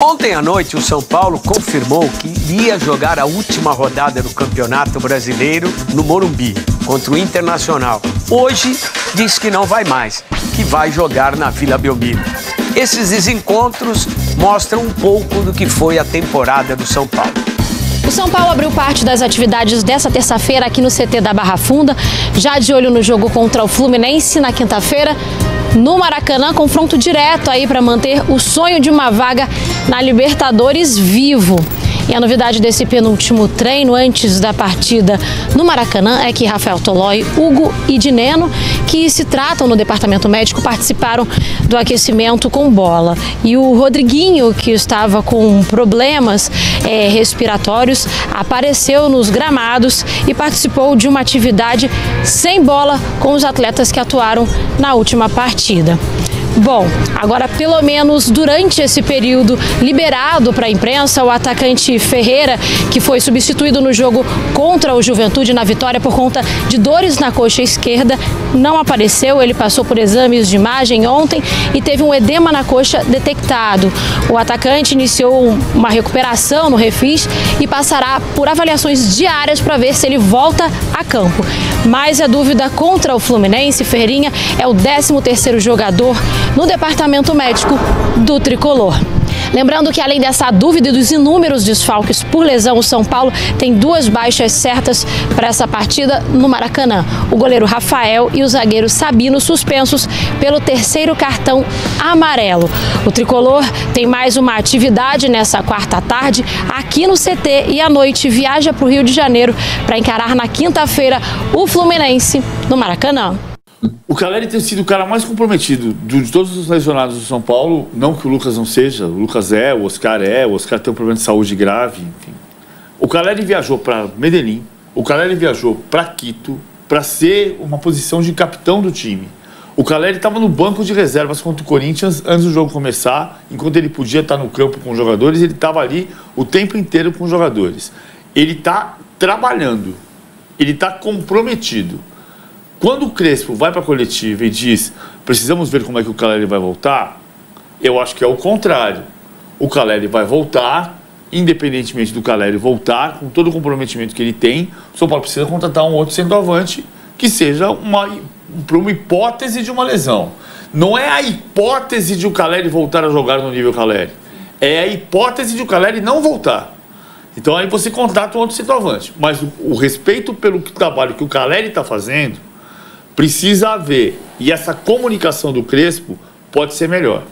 Ontem à noite, o São Paulo confirmou que iria jogar a última rodada do Campeonato Brasileiro no Morumbi, contra o Internacional. Hoje, diz que não vai mais, que vai jogar na Vila Belmiro. Esses desencontros mostram um pouco do que foi a temporada do São Paulo. O São Paulo abriu parte das atividades dessa terça-feira aqui no CT da Barra Funda, já de olho no jogo contra o Fluminense na quinta-feira. No Maracanã, confronto direto aí para manter o sonho de uma vaga na Libertadores vivo. E a novidade desse penúltimo treino antes da partida no Maracanã é que Rafael Tolói, Hugo e Dineno, que se tratam no departamento médico, participaram do aquecimento com bola. E o Rodriguinho, que estava com problemas respiratórios, apareceu nos gramados e participou de uma atividade sem bola com os atletas que atuaram na última partida. Bom, agora pelo menos durante esse período liberado para a imprensa, o atacante Ferreira, que foi substituído no jogo contra o Juventude na vitória por conta de dores na coxa esquerda, não apareceu. Ele passou por exames de imagem ontem e teve um edema na coxa detectado. O atacante iniciou uma recuperação no refis e passará por avaliações diárias para ver se ele volta a campo. Mas a dúvida contra o Fluminense, Ferreirinha é o 13º jogador no departamento médico do tricolor. Lembrando que além dessa dúvida e dos inúmeros desfalques por lesão, o São Paulo tem 2 baixas certas para essa partida no Maracanã. O goleiro Rafael e o zagueiro Sabino suspensos pelo 3º cartão amarelo. O tricolor tem mais uma atividade nessa quarta tarde aqui no CT e à noite viaja para o Rio de Janeiro para encarar na quinta-feira o Fluminense no Maracanã. O Caleri tem sido o cara mais comprometido de todos os lesionados do São Paulo. Não que o Lucas não seja, o Lucas o Oscar tem um problema de saúde grave, enfim. O Caleri viajou para Medellín, o Caleri viajou para Quito para ser uma posição de capitão do time. O Caleri estava no banco de reservas contra o Corinthians antes do jogo começar, enquanto ele podia estar no campo com os jogadores, ele estava ali o tempo inteiro com os jogadores. Ele está trabalhando, ele está comprometido. Quando o Crespo vai para a coletiva e diz precisamos ver como é que o Caleri vai voltar, eu acho que é o contrário. O Caleri vai voltar, independentemente do Caleri voltar, com todo o comprometimento que ele tem, o São Paulo precisa contratar um outro centroavante que seja para uma hipótese de uma lesão. Não é a hipótese de o Caleri voltar a jogar no nível Caleri, é a hipótese de o Caleri não voltar. Então aí você contrata um outro centroavante. Mas o respeito pelo trabalho que o Caleri está fazendo precisa haver, e essa comunicação do Crespo pode ser melhor.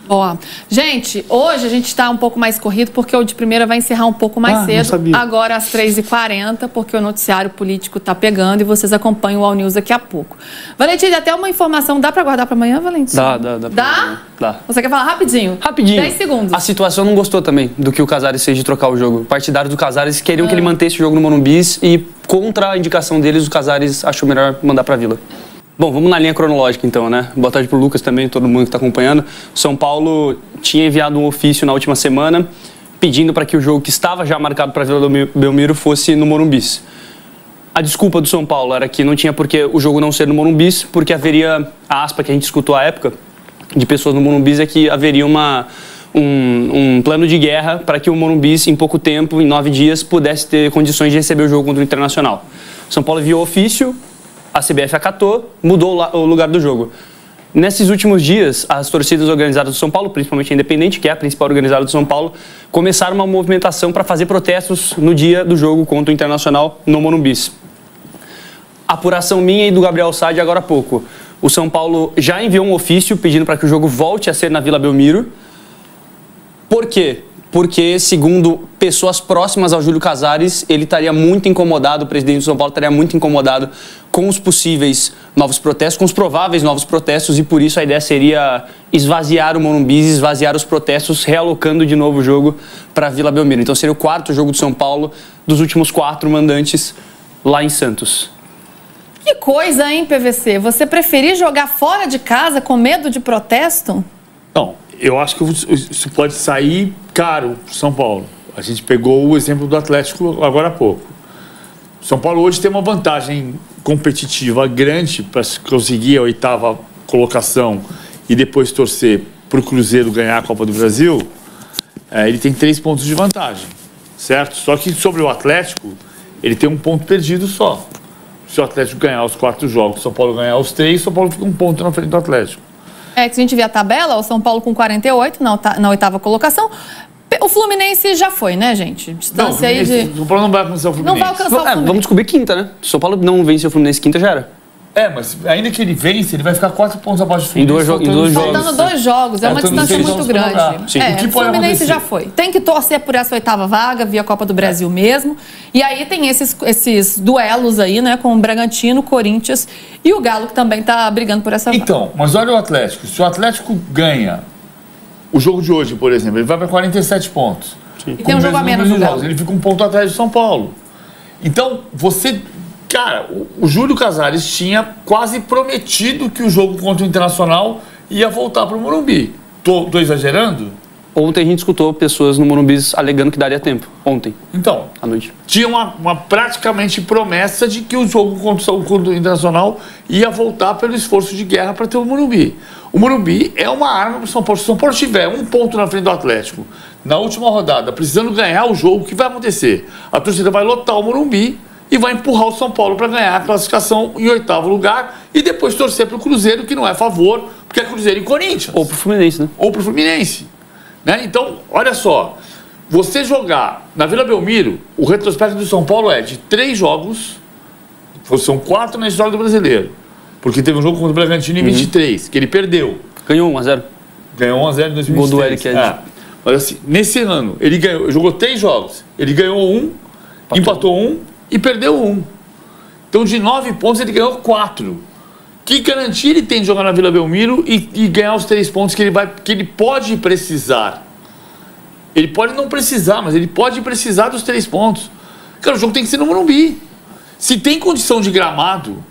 Boa. Gente, hoje a gente está um pouco mais corrido porque o de primeira vai encerrar um pouco mais cedo, agora às 3h40, porque o noticiário político está pegando e vocês acompanham o All News daqui a pouco. Valentim, até uma informação, dá para guardar para amanhã, Valentim? Dá? Você quer falar rapidinho? Rapidinho. 10 segundos. A situação não gostou também do que o Casares fez de trocar o jogo. Partidários do Casares queriam que ele mantesse o jogo no Morumbi e contra a indicação deles, o Casares achou melhor mandar para a Vila. Bom, vamos na linha cronológica então, né? Boa tarde pro Lucas também, todo mundo que está acompanhando. O São Paulo tinha enviado um ofício na última semana pedindo para que o jogo que estava já marcado para a Vila Belmiro fosse no Morumbi. A desculpa do São Paulo era que não tinha por que o jogo não ser no Morumbi, porque haveria, a aspa que a gente escutou à época, de pessoas no Morumbi, é que haveria um plano de guerra para que o Morumbi, em pouco tempo, em 9 dias, pudesse ter condições de receber o jogo contra o Internacional. O São Paulo enviou ofício, a CBF acatou, mudou o lugar do jogo. Nesses últimos dias, as torcidas organizadas do São Paulo, principalmente a Independente, que é a principal organizada do São Paulo, começaram uma movimentação para fazer protestos no dia do jogo contra o Internacional no Morumbi. Apuração minha e do Gabriel Sade agora há pouco. O São Paulo já enviou um ofício pedindo para que o jogo volte a ser na Vila Belmiro. Por quê? Porque, segundo pessoas próximas ao Júlio Casares, ele estaria muito incomodado, o presidente do São Paulo estaria muito incomodado com os possíveis novos protestos, com os prováveis novos protestos, e por isso a ideia seria esvaziar o Morumbi, esvaziar os protestos, realocando de novo o jogo para a Vila Belmiro. Então seria o 4º jogo do São Paulo dos últimos 4 mandantes lá em Santos. Que coisa, hein, PVC? Você preferir jogar fora de casa com medo de protesto? Não, eu acho que isso pode sair caro para o São Paulo. A gente pegou o exemplo do Atlético agora há pouco. O São Paulo hoje tem uma vantagem competitiva grande para conseguir a 8ª colocação e depois torcer para o Cruzeiro ganhar a Copa do Brasil, ele tem 3 pontos de vantagem, certo? Só que sobre o Atlético, ele tem um ponto perdido só. Se o Atlético ganhar os 4 jogos, o São Paulo ganhar os 3, o São Paulo fica um ponto na frente do Atlético. É que se a gente vê a tabela, o São Paulo com 48 na 8ª colocação. O Fluminense já foi, né, gente? Distância aí de... O São Paulo não vai alcançar o Fluminense. Não vai alcançar o Fluminense. Vamos descobrir quinta, né? Se o São Paulo não vence o Fluminense quinta, já era. Mas ainda que ele vence, ele vai ficar 4 pontos abaixo do Fluminense. Em dois jogos. Faltando 2 jogos, é uma distância muito grande. O Fluminense já foi. Tem que torcer por essa 8ª vaga, via Copa do Brasil mesmo. E aí tem esses duelos aí, né, com o Bragantino, Corinthians e o Galo, que também tá brigando por essa vaga. Então, mas olha o Atlético. Se o Atlético ganha o jogo de hoje, por exemplo, ele vai para 47 pontos. Sim. E tem um jogo a menos no Galo. Ele fica um ponto atrás do São Paulo. Então, Cara, o Júlio Casares tinha quase prometido que o jogo contra o Internacional ia voltar para o Morumbi. Tô exagerando? Ontem a gente escutou pessoas no Morumbi alegando que daria tempo. Ontem. Então, à noite. Tinha uma praticamente promessa de que o jogo contra o Internacional ia voltar pelo esforço de guerra para ter o Morumbi. O Morumbi é uma arma para o São Paulo. Se o São Paulo tiver um ponto na frente do Atlético, na última rodada, precisando ganhar o jogo, o que vai acontecer? A torcida vai lotar o Morumbi e vai empurrar o São Paulo para ganhar a classificação em 8º lugar e depois torcer para o Cruzeiro, que não é a favor, porque é Cruzeiro e Corinthians. Ou para o Fluminense, né? Ou para o Fluminense. Né? Então, olha só, você jogar na Vila Belmiro, o retrospecto do São Paulo é de 3 jogos, são 4 na história do brasileiro, porque teve um jogo contra o Bragantino em 23, que ele perdeu. Ganhou 1-0. Ganhou 1-0 em 2023. Gol do Eric. Mas assim, nesse ano, ele jogou 3 jogos, ele ganhou 1, empatou 1, e perdeu 1. Então, de 9 pontos, ele ganhou 4. Que garantia ele tem de jogar na Vila Belmiro e ganhar os 3 pontos que ele pode precisar? Ele pode não precisar, mas ele pode precisar dos 3 pontos. Cara, o jogo tem que ser no Morumbi. Se tem condição de gramado,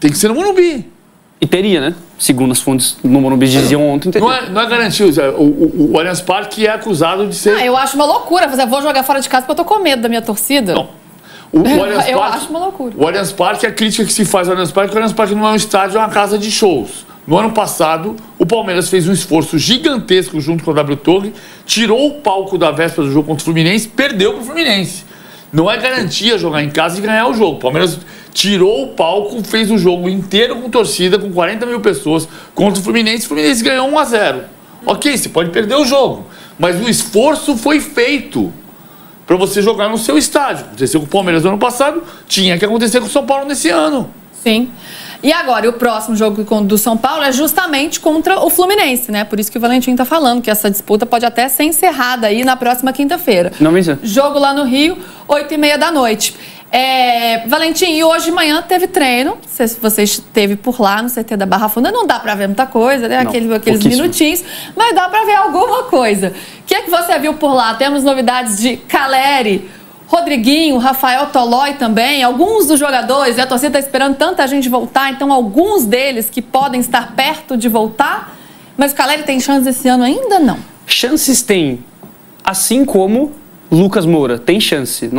tem que ser no Morumbi. E teria, né? Segundo as fontes no Morumbi diziam ontem. Não é garantia. O Allianz Parque é acusado de ser... eu acho uma loucura. Vou jogar fora de casa porque eu tô com medo da minha torcida. Não. Eu acho uma loucura. O Allianz Parque, a crítica que se faz ao Allianz Parque, o Allianz Parque não é um estádio, é uma casa de shows. No ano passado, o Palmeiras fez um esforço gigantesco junto com a W Torre, tirou o palco da véspera do jogo contra o Fluminense, perdeu para o Fluminense. Não é garantia jogar em casa e ganhar o jogo. O Palmeiras tirou o palco, fez o jogo inteiro com torcida, com 40 mil pessoas, contra o Fluminense ganhou 1-0. Ok, você pode perder o jogo, mas o esforço foi feito para você jogar no seu estádio. Aconteceu com o Palmeiras no ano passado, tinha que acontecer com o São Paulo nesse ano. Sim. E agora, e o próximo jogo do São Paulo é justamente contra o Fluminense, né? Por isso que o Valentim está falando, que essa disputa pode até ser encerrada aí na próxima quinta-feira. Não me diz. Jogo lá no Rio, 8h30 da noite. Valentim, e hoje de manhã teve treino, não sei se você esteve por lá no CT da Barra Funda, não dá para ver muita coisa, né? Aqueles minutinhos, mas dá para ver alguma coisa. O que é que você viu por lá? Temos novidades de Caleri, Rodriguinho, Rafael Tolói também, alguns dos jogadores, a torcida está esperando tanta gente voltar, então alguns deles que podem estar perto de voltar, mas o Caleri tem chance esse ano ainda? Não. Chances tem, assim como Lucas Moura, tem chance,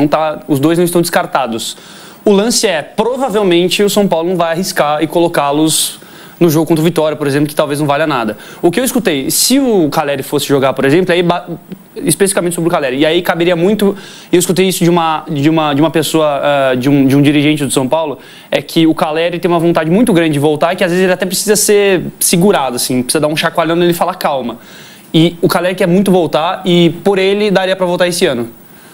os dois não estão descartados. O lance provavelmente o São Paulo não vai arriscar e colocá-los no jogo contra o Vitória, por exemplo, que talvez não valha nada. O que eu escutei, se o Caleri fosse jogar, por exemplo, aí especificamente sobre o Caleri, e aí caberia muito, eu escutei isso de uma pessoa, de um dirigente do São Paulo, é que o Caleri tem uma vontade muito grande de voltar e que às vezes ele até precisa ser segurado, assim, precisa dar um chacoalhão nele e falar calma. E o Caleri quer muito voltar e por ele daria para voltar esse ano.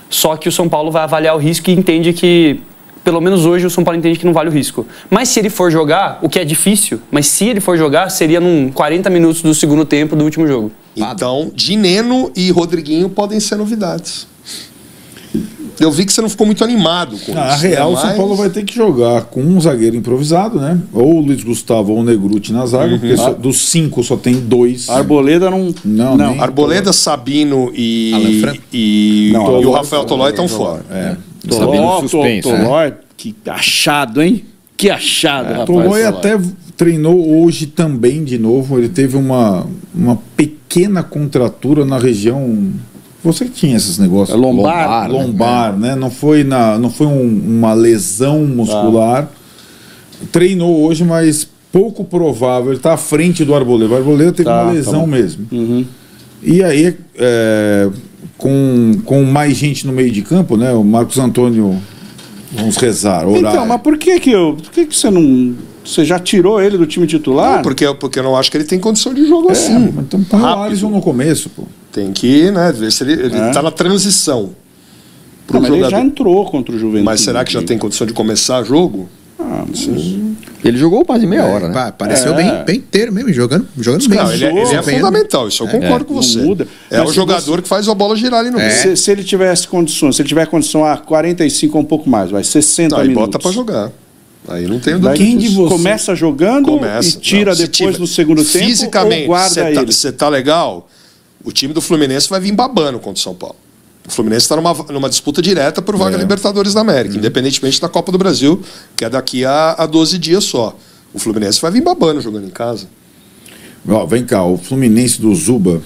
Só que o São Paulo vai avaliar o risco e entende que, pelo menos hoje, o São Paulo entende que não vale o risco. Mas se ele for jogar, o que é difícil, mas se ele for jogar, seria num 40 minutos do segundo tempo do último jogo. Então, Dineno e Rodriguinho podem ser novidades. Eu vi que você não ficou muito animado com isso. Na real, o São Paulo vai ter que jogar com um zagueiro improvisado, né? Ou o Luiz Gustavo ou o Negruti na zaga, porque dos 5 só tem 2. Arboleda não. Arboleda, Sabino e o Rafael Tolói estão fora. Tolói, que achado, hein? Que achado, Tolói até treinou hoje também de novo. Ele teve uma pequena contratura na região... Você que tinha esses negócios. Lombar, né? Não foi uma lesão muscular. Treinou hoje, mas pouco provável. Ele está à frente do Arboleda. O Arboleda teve uma lesão mesmo. E aí, com mais gente no meio de campo, né? O Marcos Antônio, vamos rezar, orar. Então, mas por que você não... Você já tirou ele do time titular? Não, porque eu não acho que ele tem condição de jogo assim. Então põe o Alisson no começo, pô. Tem que, né, ver se ele tá na transição. Não, mas ele já entrou contra o Juventude. Mas será que já tem condição de começar jogo? Ele jogou quase meia hora, né? Pareceu bem inteiro mesmo, jogando bem. Não, ele é fundamental, isso eu concordo com você. Muda. É o jogador que faz a bola girar ali no meio. Se ele tivesse condições, se ele tiver condição a 45 ou um pouco mais, vai 60 minutos. Aí bota pra jogar. Aí não tem dúvida. Quem de vocês começa jogando e tira depois no segundo tempo fisicamente, ou guarda ele? Você tá legal, o time do Fluminense vai vir babando contra o São Paulo. O Fluminense está numa disputa direta por vaga Libertadores da América, independentemente da Copa do Brasil, que é daqui a 12 dias só. O Fluminense vai vir babando jogando em casa. Vem cá, o Fluminense do Zuba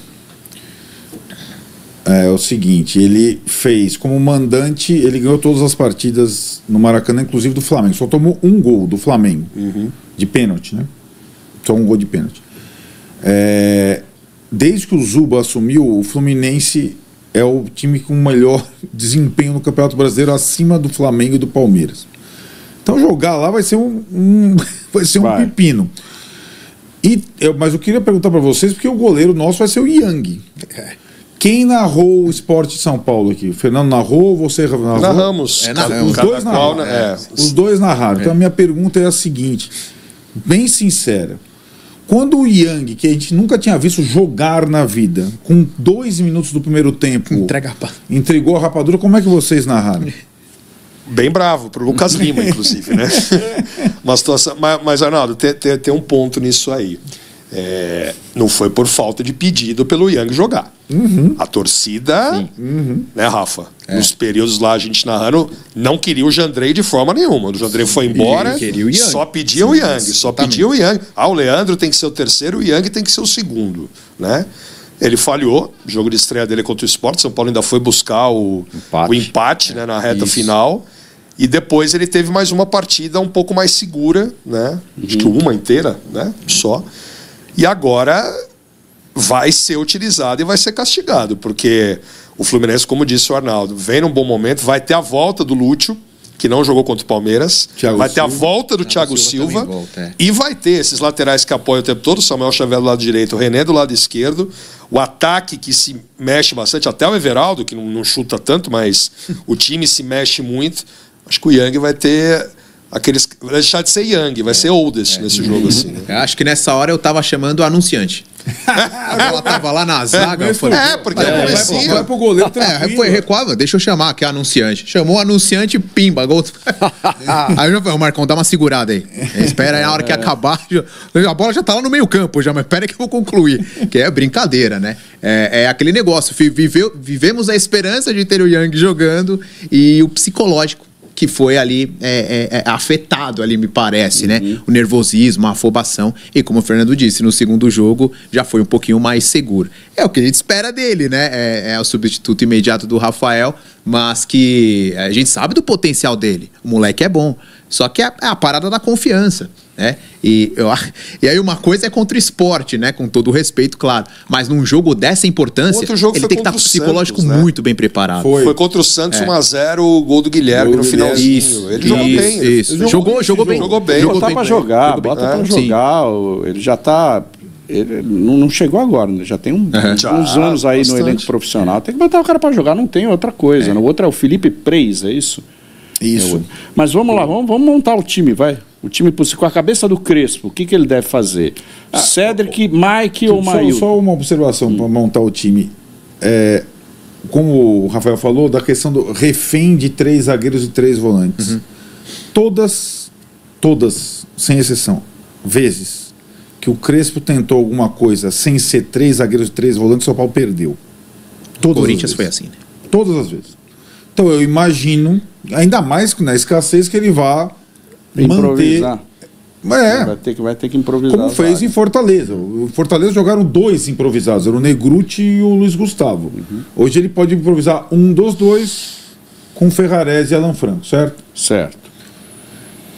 é o seguinte, ele fez como mandante, ele ganhou todas as partidas no Maracanã, inclusive do Flamengo. Só tomou um gol do Flamengo, de pênalti, né? Só um gol de pênalti. Desde que o Zuba assumiu, o Fluminense é o time com o melhor desempenho no Campeonato Brasileiro, acima do Flamengo e do Palmeiras. Então jogar lá vai ser um pepino. Mas eu queria perguntar para vocês, porque o goleiro nosso vai ser o Yang. Quem narrou o Sport de São Paulo aqui? O Fernando narrou ou você narrou? Narramos. Os dois narraram. Os dois narraram. Então a minha pergunta é a seguinte, bem sincera. Quando o Yang, que a gente nunca tinha visto jogar na vida, com 2 minutos do primeiro tempo, entregou a rapadura, como é que vocês narraram? Bem bravo, pro Lucas Lima, inclusive, né? Uma situação, mas Arnaldo, tem um ponto nisso aí. Não foi por falta de pedido pelo Yang jogar. A torcida, né, Rafa? Nos períodos lá, a gente narrando, não queria o Jandrei de forma nenhuma. O Jandrei foi embora, só pedia o Yang. Só pedia o Yang. O Leandro tem que ser o terceiro, o Yang tem que ser o segundo, né? Ele falhou, o jogo de estreia dele contra o Sport. São Paulo ainda foi buscar o empate, né, na reta final. E depois ele teve mais uma partida um pouco mais segura, né? Acho que uma inteira, né? Só. E agora vai ser utilizado e vai ser castigado, porque o Fluminense, como disse o Arnaldo, vem num bom momento, vai ter a volta do Lúcio, que não jogou contra o Palmeiras, vai ter a volta do Thiago Silva e vai ter esses laterais que apoiam o tempo todo, o Samuel Xavier do lado direito, o René do lado esquerdo, o ataque que se mexe bastante, até o Everaldo, que não chuta tanto, mas o time se mexe muito. Acho que o Yang vai ter aqueles... Vai deixar de ser Yang, vai ser oldest nesse jogo, assim. Né? Eu acho que nessa hora eu tava chamando o anunciante. Ela tava lá na zaga. Eu falei, porque eu comecei. Vai pro goleiro tranquilo. Foi recuava, deixa eu chamar aqui o anunciante. Chamou o anunciante, pimba, gol. Aí eu já falei, o Marcão, dá uma segurada aí. Espera aí a hora que acabar. A bola já tá lá no meio campo, já, mas espera que eu vou concluir. Que é brincadeira, né? É aquele negócio. Vivemos a esperança de ter o Yang jogando e o psicológico que foi ali afetado ali, me parece, né? O nervosismo, a afobação. E como o Fernando disse, no segundo jogo já foi um pouquinho mais seguro. É o que a gente espera dele, né? É o substituto imediato do Rafael, mas que a gente sabe do potencial dele. O moleque é bom. Só que é a parada da confiança, né? E aí uma coisa é contra o Sport, né? Com todo o respeito, claro. Mas num jogo dessa importância, ele tem que estar com o psicológico muito bem preparado. Foi contra o Santos 1-0, o gol do Guilherme no finalzinho. Ele jogou bem. Jogou bem. Botar pra jogar, bota pra jogar. Ele já tá... Ele não chegou agora, né? Já tem uns anos aí no elenco profissional. Tem que botar o cara pra jogar, não tem outra coisa. O outro é o Felipe Preis, é isso? Isso. Mas vamos lá, vamos montar o time, vai. O time com a cabeça do Crespo, o que ele deve fazer? Cedric, Mike ou Maílson? Só uma observação para montar o time. Como o Rafael falou, da questão do refém de 3 zagueiros e 3 volantes. Todas, sem exceção, vezes que o Crespo tentou alguma coisa sem ser 3 zagueiros e 3 volantes, o São Paulo perdeu. O Corinthians foi assim, né? Todas as vezes. Então eu imagino, ainda mais na escassez, que ele vá improvisar. Vai ter que improvisar. Como fez em Fortaleza. O Fortaleza jogaram 2 improvisados, era o Negruti e o Luiz Gustavo. Hoje ele pode improvisar um dos 2 com Ferrarese e Alan Franco, certo? Certo.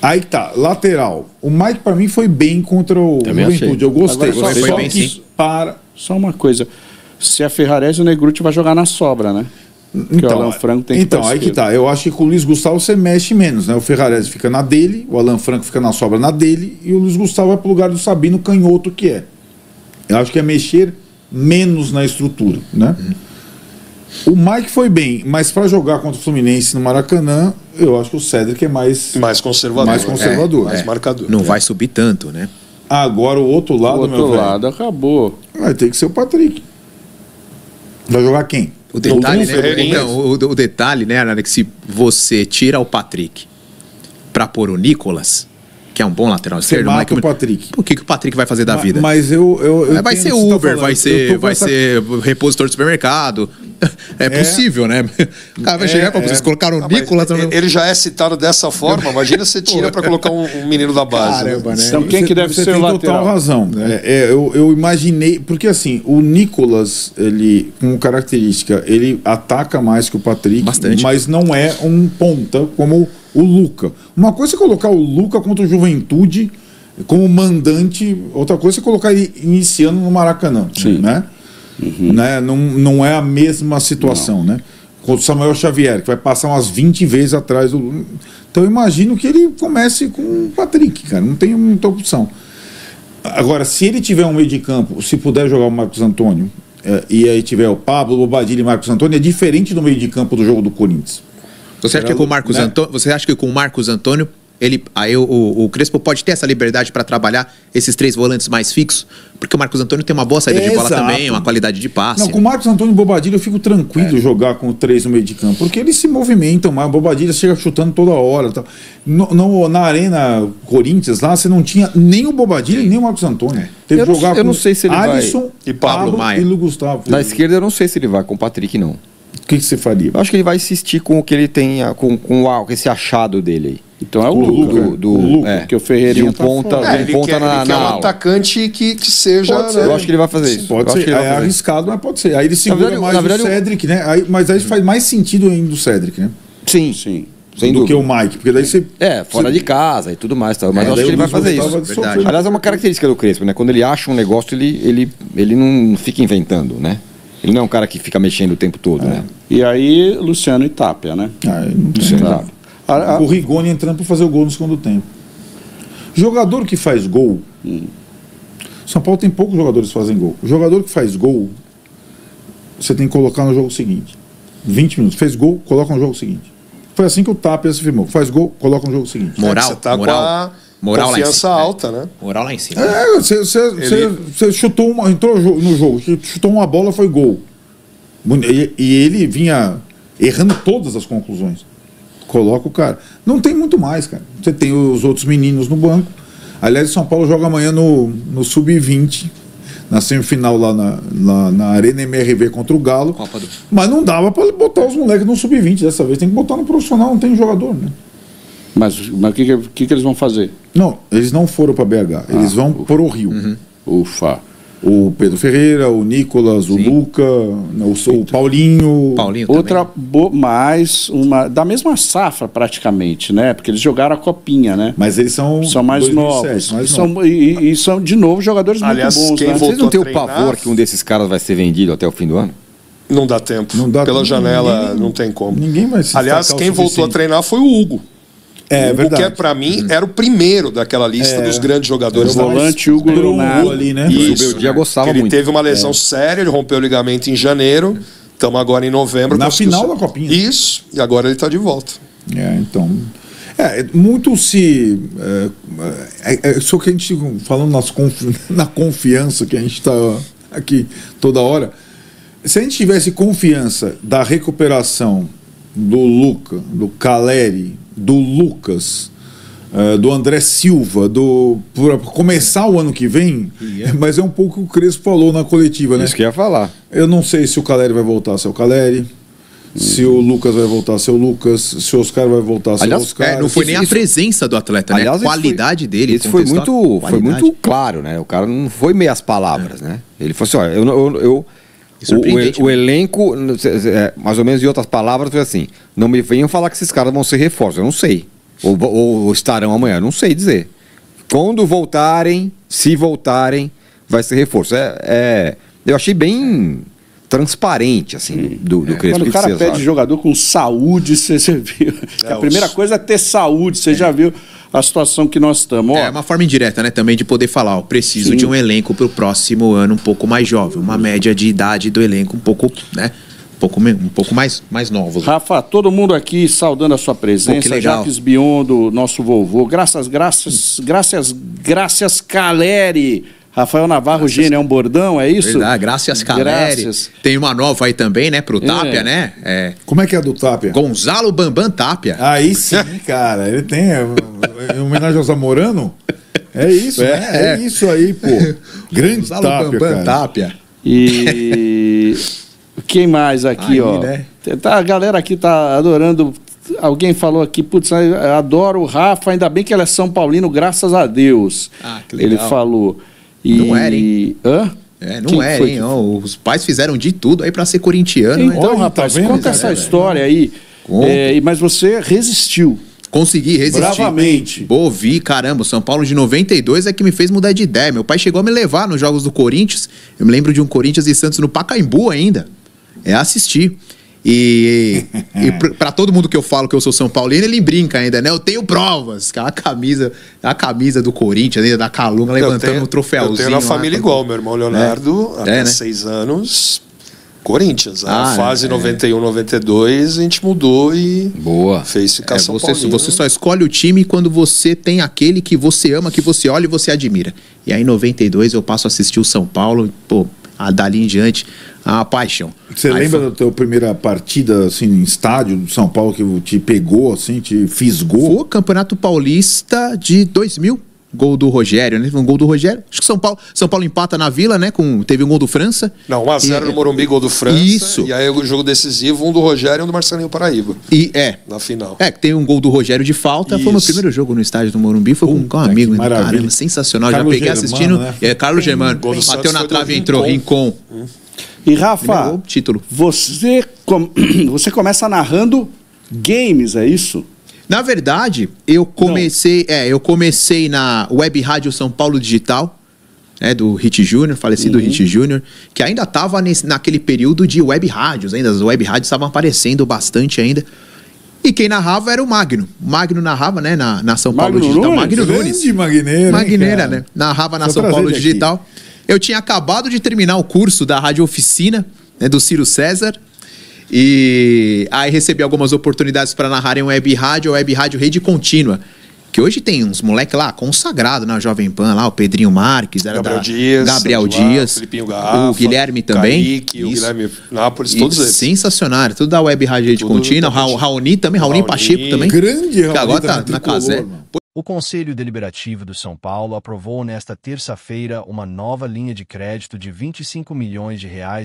Aí tá, lateral. O Mike para mim foi bem contra o Juventude. Eu gostei. Só uma coisa. Se a Ferrarese, o Negrutti vai jogar na sobra, né? Então, o Alan Franco tem que aí que tá. Eu acho que com o Luiz Gustavo você mexe menos, né? O Ferrarese fica na dele, o Alan Franco fica na sobra na dele, e o Luiz Gustavo vai pro lugar do Sabino canhoto que é. Eu acho que é mexer menos na estrutura, né? O Mike foi bem, mas para jogar contra o Fluminense no Maracanã, eu acho que o Cédric é mais conservador. Mais marcador. Não vai subir tanto, né? Agora o outro lado, meu velho, acabou. Vai ter que ser o Patrick. Vai jogar quem? O detalhe, né? Então, o detalhe, né, Arana, que se você tira o Patrick pra pôr o Nicolas, que é um bom lateral esquerdo, mata o Patrick. O que o Patrick vai fazer da vida? Mas vai ser Uber, vai ser repositor de supermercado. É possível, né? O cara vai chegar pra vocês colocaram o Nicolas. Ele já é citado dessa forma. Imagina você tira pra colocar um menino da base. Caramba, né? Então quem que deve ser o lateral? Você tem total razão. Eu imaginei, porque assim, o Nicolas, ele, com característica, ele ataca mais que o Patrick, bastante, mas não é um ponta como o Luca. Uma coisa é colocar o Luca contra o Juventude como mandante, outra coisa é colocar ele iniciando no Maracanã. Sim. Né? Né? Não é a mesma situação, né? Contra o Samuel Xavier, que vai passar umas 20 vezes atrás do... Então eu imagino que ele comece com o Patrick, cara. Não tem muita opção. Agora, se ele tiver um meio de campo, se puder jogar o Marcos Antônio, e aí tiver o Pablo, o Bobadilha e o Marcos Antônio, é diferente do meio de campo do jogo do Corinthians. Você acha que com o Marcos Antônio, você acha que com o Marcos Antônio aí o Crespo pode ter essa liberdade para trabalhar esses 3 volantes mais fixos? Porque o Marcos Antônio tem uma boa saída de bola também, uma qualidade de passe. Não, com o Marcos Antônio e o Bobadilha eu fico tranquilo jogar com 3 no meio de campo, porque eles se movimentam mais. O Bobadilha chega chutando toda hora. Tal. Na Arena Corinthians, lá você não tinha nem o Bobadilha nem o Marcos Antônio. Teve que jogar eu não sei se ele Alisson, vai. E Pablo Maia. E Lu Gustavo. Na esquerda eu não sei se ele vai com o Patrick, não. O que você faria? Eu acho que ele vai insistir com o que ele tem, com esse achado dele aí. Então é o Luca, que o Ferreirinha tá ponta na um atacante que seja... Eu acho que ele vai fazer isso. Pode ser, é arriscado, mas pode ser. Aí ele segura mais o Cédric, né? Mas aí faz mais sentido ainda o Cédric, né? Sim. Sem do que o Mike, porque daí você... fora de casa e tudo mais. Mas eu acho que ele vai fazer isso. Aliás, é uma característica do Crespo, né? Quando ele acha um negócio, ele não fica inventando, né? Ele não é um cara que fica mexendo o tempo todo, né? E aí, Luciano e Tapia, né? Luciano e Tapia. O Rigoni entrando para fazer o gol no segundo tempo. Jogador que faz gol... São Paulo tem poucos jogadores que fazem gol. O jogador que faz gol, você tem que colocar no jogo seguinte. 20 minutos. Fez gol, coloca no jogo seguinte. Foi assim que o Tapia se firmou. Faz gol, coloca no jogo seguinte. Você tá com a confiança alta, né? Moral lá em cima. Você chutou entrou no jogo, chutou uma bola, foi gol. E ele vinha errando todas as conclusões. Coloca o cara. Não tem muito mais, cara. Você tem os outros meninos no banco. Aliás, o São Paulo joga amanhã no Sub-20, na semifinal lá na Arena MRV contra o Galo. Mas não dava para botar os moleques no Sub-20 dessa vez. Tem que botar no profissional, não tem jogador, né? Mas o que eles vão fazer? Não, eles não foram para BH. Eles vão para o Rio. Ufa. O Pedro Ferreira, o Nicolas, o Luca, o Paulinho. Outra mais uma da mesma safra praticamente, né? Porque eles jogaram a copinha, né? Mas eles são mais 2007, novos. E são de novo jogadores muito bons, né? Vocês não têm o pavor que um desses caras vai ser vendido até o fim do ano? Não dá tempo. Pela janela não tem como. Ninguém vai se Aliás, quem voltou a treinar foi o Hugo. Verdade. O que para mim era o primeiro daquela lista dos grandes jogadores. O volante Hugo Leonardo ali, né? Isso, o dia gostava ele muito. Teve uma lesão séria, ele rompeu o ligamento em janeiro. Estamos agora em novembro. Na final da Copinha. Isso, e agora ele está de volta. Então... muito se... só que a gente, falando na confiança que a gente está aqui toda hora, se a gente tivesse confiança da recuperação do Luca, do Caleri, do Lucas, do André Silva, para começar o ano que vem, mas é um pouco o que o Crespo falou na coletiva, né? Isso que ia falar. Eu não sei se o Caleri vai voltar a ser o Caleri, se o Lucas vai voltar a ser o Lucas, se o Oscar vai voltar a ser o Oscar. Não foi nem a presença do atleta, né? A qualidade dele. Isso foi muito claro, né? O cara não foi meias palavras, né? Ele falou assim, olha, o elenco, mais ou menos em outras palavras, foi assim: não me venham falar que esses caras vão ser reforços, eu não sei. Ou estarão amanhã, eu não sei dizer. Quando voltarem, se voltarem, vai ser reforço. Eu achei bem transparente, assim, do Crespo. Quando o cara pede jogador com saúde, você viu. A primeira coisa é ter saúde, você já viu a situação que nós estamos. É uma forma indireta, né, também de poder falar, ó, preciso de um elenco para o próximo ano um pouco mais jovem, uma média de idade do elenco um pouco, né, um pouco mais novos. Rafa, todo mundo aqui saudando a sua presença, Jacques Bion, do nosso vovô, graças Caleri. Rafael Navarro, gênio, é um bordão, é isso? Verdade, graças Caleri. Tem uma nova aí também, né, pro Tapia, né? Como é que é do Tapia? Gonzalo Bambam Tapia. Aí sim, cara, ele tem em homenagem ao Zamorano? É isso, né? É isso aí, pô. Grande Gonzalo Tapia, Bambam Tapia. E quem mais aqui, aí, ó? Né? A galera aqui tá adorando. Alguém falou aqui, putz, eu adoro o Rafa, ainda bem que ele é São Paulino, graças a Deus. Que legal. Ele falou. Não era, hein? Hã? Não era, hein? Os pais fizeram de tudo aí pra ser corintiano. Então, rapaz, conta essa história aí. Mas você resistiu. Consegui resistir. Bravamente. Vi, caramba, o São Paulo de 92 é que me fez mudar de ideia. Meu pai chegou a me levar nos jogos do Corinthians. Eu me lembro de um Corinthians e Santos no Pacaembu ainda. Assistir. E pra todo mundo que eu falo que eu sou São Paulino, ele brinca ainda, né? Eu tenho provas. A camisa do Corinthians, ainda da Calunga, levantando um troféuzinho. Eu tenho na família igual, meu irmão Leonardo, até 6 anos, Corinthians. A fase 91, 92, a gente mudou e fez ficar São Paulino. Você só escolhe o time quando você tem aquele que você ama, que você olha e você admira. E aí em 92 eu passo a assistir o São Paulo, dali em diante, a paixão. Você lembra da tua primeira partida, assim, em estádio do São Paulo, que te pegou, assim, te fisgou? Foi o Campeonato Paulista de 2000. Gol do Rogério, né? Um gol do Rogério. Acho que São Paulo empata na Vila, né? Teve um gol do França. Não, 1-0 no Morumbi, gol do França. Isso. E aí o jogo decisivo, um do Rogério e um do Marcelinho Paraíba. Na final. Tem um gol do Rogério de falta. Isso. Foi o meu primeiro jogo no estádio do Morumbi. Foi com um amigo. Caramba, sensacional. Carlos Já peguei Germano, assistindo. Né? Carlos Germano. Bateu na trave e entrou. Rincon. E Rafa, título. Você começa narrando games, é isso? Na verdade, eu comecei na Web Rádio São Paulo Digital, né, do Hit Júnior, falecido Hit Júnior, que ainda estava naquele período de web rádios, ainda as web rádios estavam aparecendo bastante ainda. E quem narrava era o Magno. O Magno narrava, né, na São Paulo Digital. Magno Nunes. Magneira, né? Narrava na São Paulo Digital. Eu tinha acabado de terminar o curso da Rádio Oficina, né, do Ciro César. E aí recebi algumas oportunidades para narrar em web rádio Rede Contínua. Que hoje tem uns moleques lá consagrados na Jovem Pan, lá, o Pedrinho Marques, Gabriel Dias, Felipinho Garrafa, o Guilherme também. Kaique, o Guilherme Nápoles, todos eles. Sensacionário, tudo da Web Rádio Rede Contínua, Raoni também, Raoni Pacheco também. Grande Raoni, que agora tá na Casé. O Conselho Deliberativo do São Paulo aprovou nesta terça-feira uma nova linha de crédito de R$25 milhões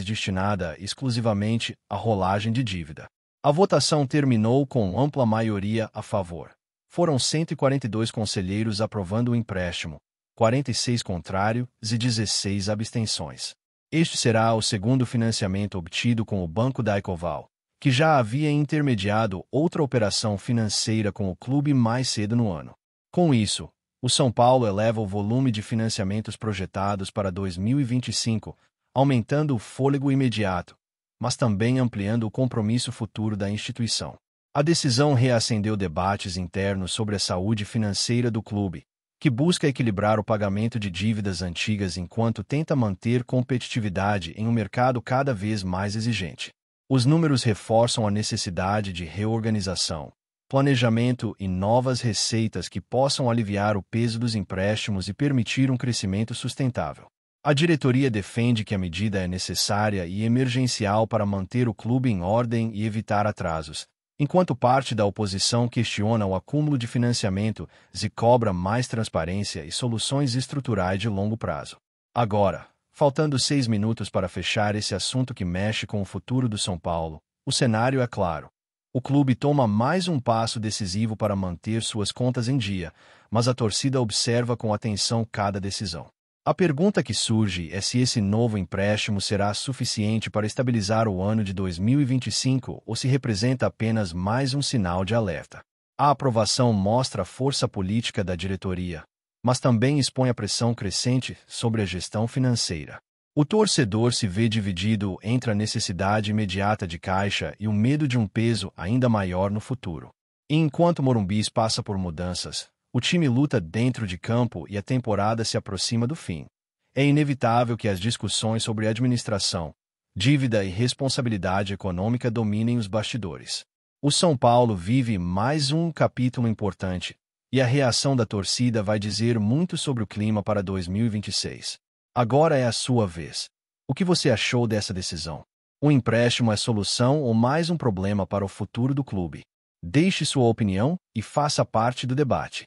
destinada exclusivamente à rolagem de dívida. A votação terminou com ampla maioria a favor. Foram 142 conselheiros aprovando o empréstimo, 46 contrários e 16 abstenções. Este será o segundo financiamento obtido com o Banco da Ecoval, que já havia intermediado outra operação financeira com o clube mais cedo no ano. Com isso, o São Paulo eleva o volume de financiamentos projetados para 2025, aumentando o fôlego imediato, mas também ampliando o compromisso futuro da instituição. A decisão reacendeu debates internos sobre a saúde financeira do clube, que busca equilibrar o pagamento de dívidas antigas enquanto tenta manter competitividade em um mercado cada vez mais exigente. Os números reforçam a necessidade de reorganização, planejamento e novas receitas que possam aliviar o peso dos empréstimos e permitir um crescimento sustentável. A diretoria defende que a medida é necessária e emergencial para manter o clube em ordem e evitar atrasos, enquanto parte da oposição questiona o acúmulo de financiamento e cobra mais transparência e soluções estruturais de longo prazo. Agora, faltando 6 minutos para fechar esse assunto que mexe com o futuro do São Paulo, o cenário é claro. O clube toma mais um passo decisivo para manter suas contas em dia, mas a torcida observa com atenção cada decisão. A pergunta que surge é se esse novo empréstimo será suficiente para estabilizar o ano de 2025 ou se representa apenas mais um sinal de alerta. A aprovação mostra a força política da diretoria, mas também expõe a pressão crescente sobre a gestão financeira. O torcedor se vê dividido entre a necessidade imediata de caixa e o medo de um peso ainda maior no futuro. E enquanto o Morumbi passa por mudanças, o time luta dentro de campo e a temporada se aproxima do fim. É inevitável que as discussões sobre administração, dívida e responsabilidade econômica dominem os bastidores. O São Paulo vive mais um capítulo importante, e a reação da torcida vai dizer muito sobre o clima para 2026. Agora é a sua vez. O que você achou dessa decisão? O empréstimo é solução ou mais um problema para o futuro do clube? Deixe sua opinião e faça parte do debate.